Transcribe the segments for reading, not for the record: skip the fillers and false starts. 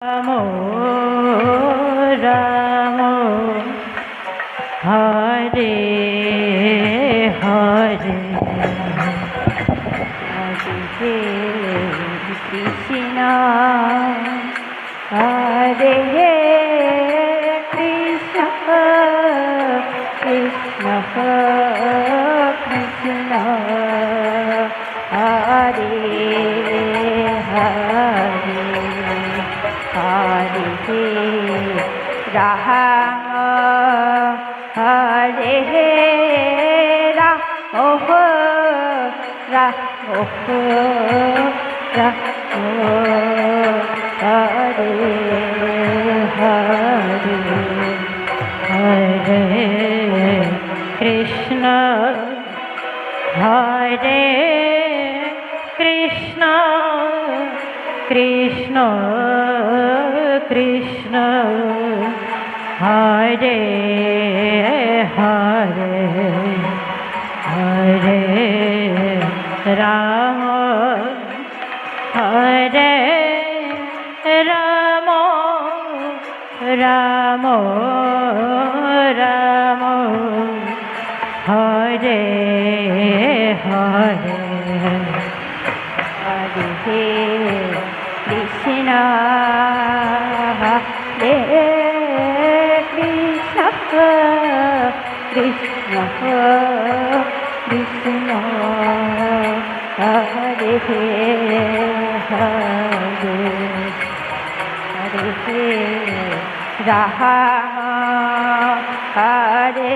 রাম রাম হরে হরে হরে কৃষ্ণ হরে কৃষ্ণ কৃষ্ণ কৃষ্ণ হরে হরে হরে রাম হরে রাম রাম হরে হরে হরে কৃষ্ণ হরে কৃষ্ণ কৃষ্ণ কৃষ্ণ হরে হরে হরে রাম হরে রাম রাম রাম হরে হরে হরে কৃষ্ণ হরে কৃষ্ণ কৃষ্ণ কৃষ্ণ হরে হরে হরে রাম হরে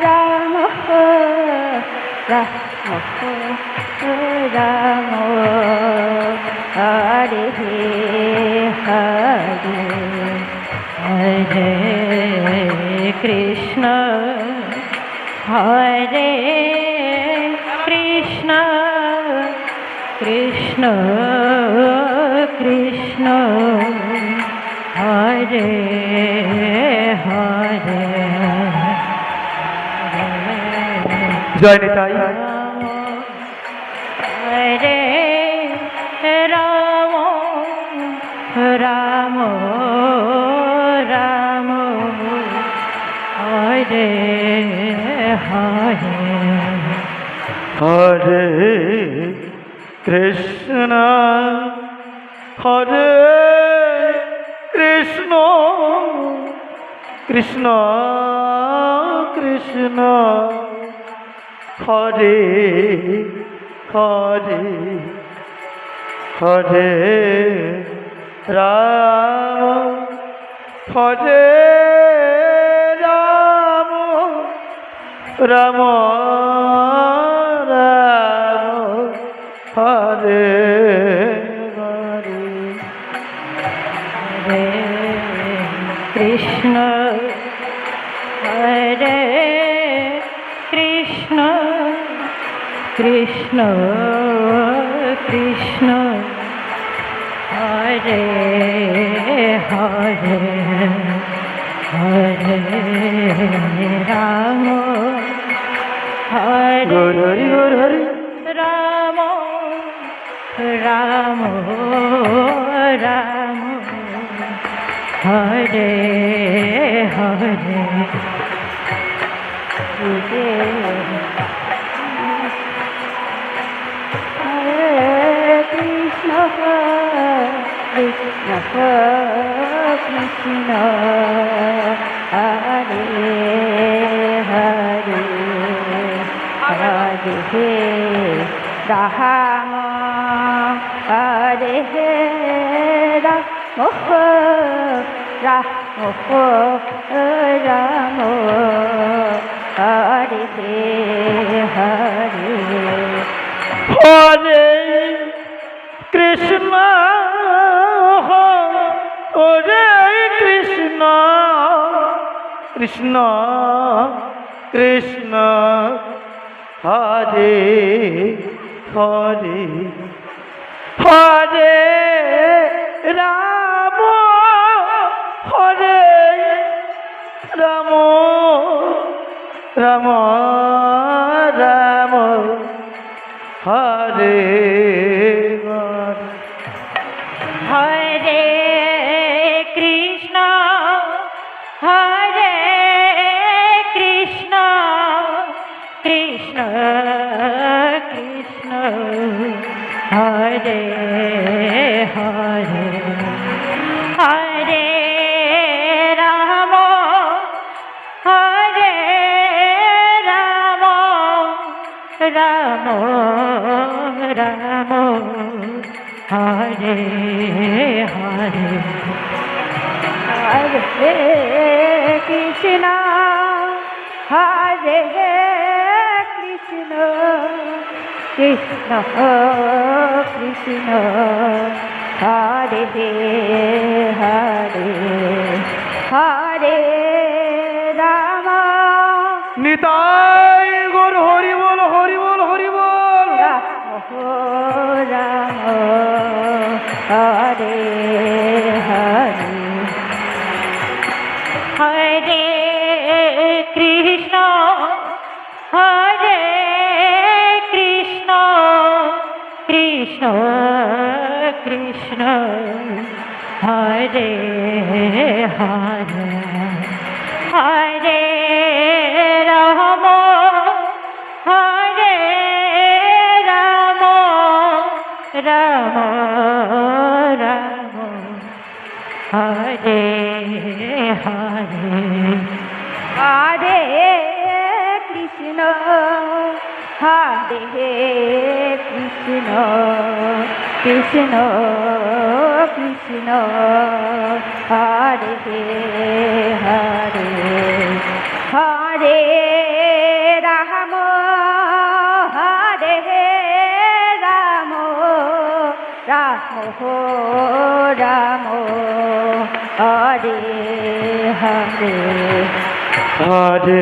রাম রাম রাম হরে হরে হরে কৃষ্ণ হরে কৃষ্ণ কৃষ্ণ কৃষ্ণ হরে হরে জয় নিতাই। হরে রাম রাম রাম হরে হরে হরে কৃষ্ণ হরে কৃষ্ণ কৃষ্ণ কৃষ্ণ হরে হরে হরে রাম হরে রাম রাম রাম হরে হরে হরে কৃষ্ণ হরে কৃষ্ণ কৃষ্ণ কৃষ্ণ হরে হরে হরে রাম হরে হরি হরি রাম রাম রাম হরে হরে কৃষ্ণ কৃষ্ণ কৃষ্ণ হরে হরে হরে রাম হরে রাম রাম রাম হরে হরে হরে কৃষ্ণ হরে কৃষ্ণ কৃষ্ণ কৃষ্ণ হরে হরে হরে রাম হরে রাম রাম রাম হরে হরে হরে হরে হরে রাম হরে রাম রাম রাম হরে হরে হরে কৃষ্ণ হরে কৃষ্ণ কৃষ্ণ কৃষ্ণ হরে হরে হরে রাম নিতাই গৌর হরি বল হরি বল হরি বল। রাম হরে হরে হরে কৃষ্ণ হরে কৃষ্ণ কৃষ্ণ কৃষ্ণ হরে হরে হরে রাম হরে রাম রাম রাম হরে হরে হরে কৃষ্ণ হরে কৃষ্ণ কৃষ্ণ কৃষ্ণ হরে হরে হরে রাম হরে রাম রাম রাম হরে হরে হরে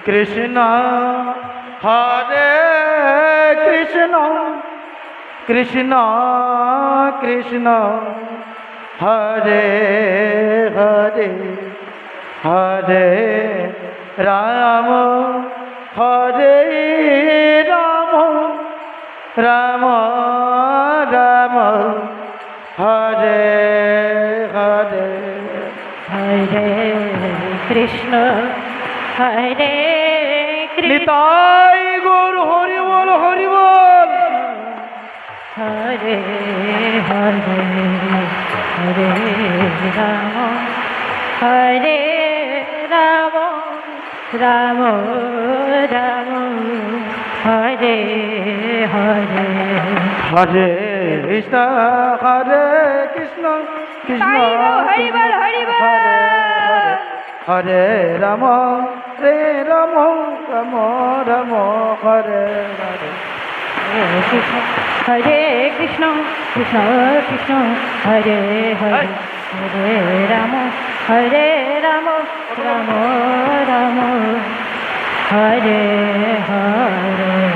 কৃষ্ণ হরে কৃষ্ণ কৃষ্ণ কৃষ্ণ হরে হরে হরে রাম হরে রাম রাম রাম হরে হরে হরে কৃষ্ণ হরে কৃষ্ণ নিতাই গৌর হরি বল হরি বল। হরে হরে হরে রাম হরে রাম রাম রাম হরে হরে হরে কৃষ্ণ হরে কৃষ্ণ কৃষ্ণ হরি বল হরি বল হরে রাম রে রাম রাম রাম হরে হরে হরে কৃষ্ণ কৃষ্ণ কৃষ্ণ হরে হরে হরে রাম রাম রাম হরে হরে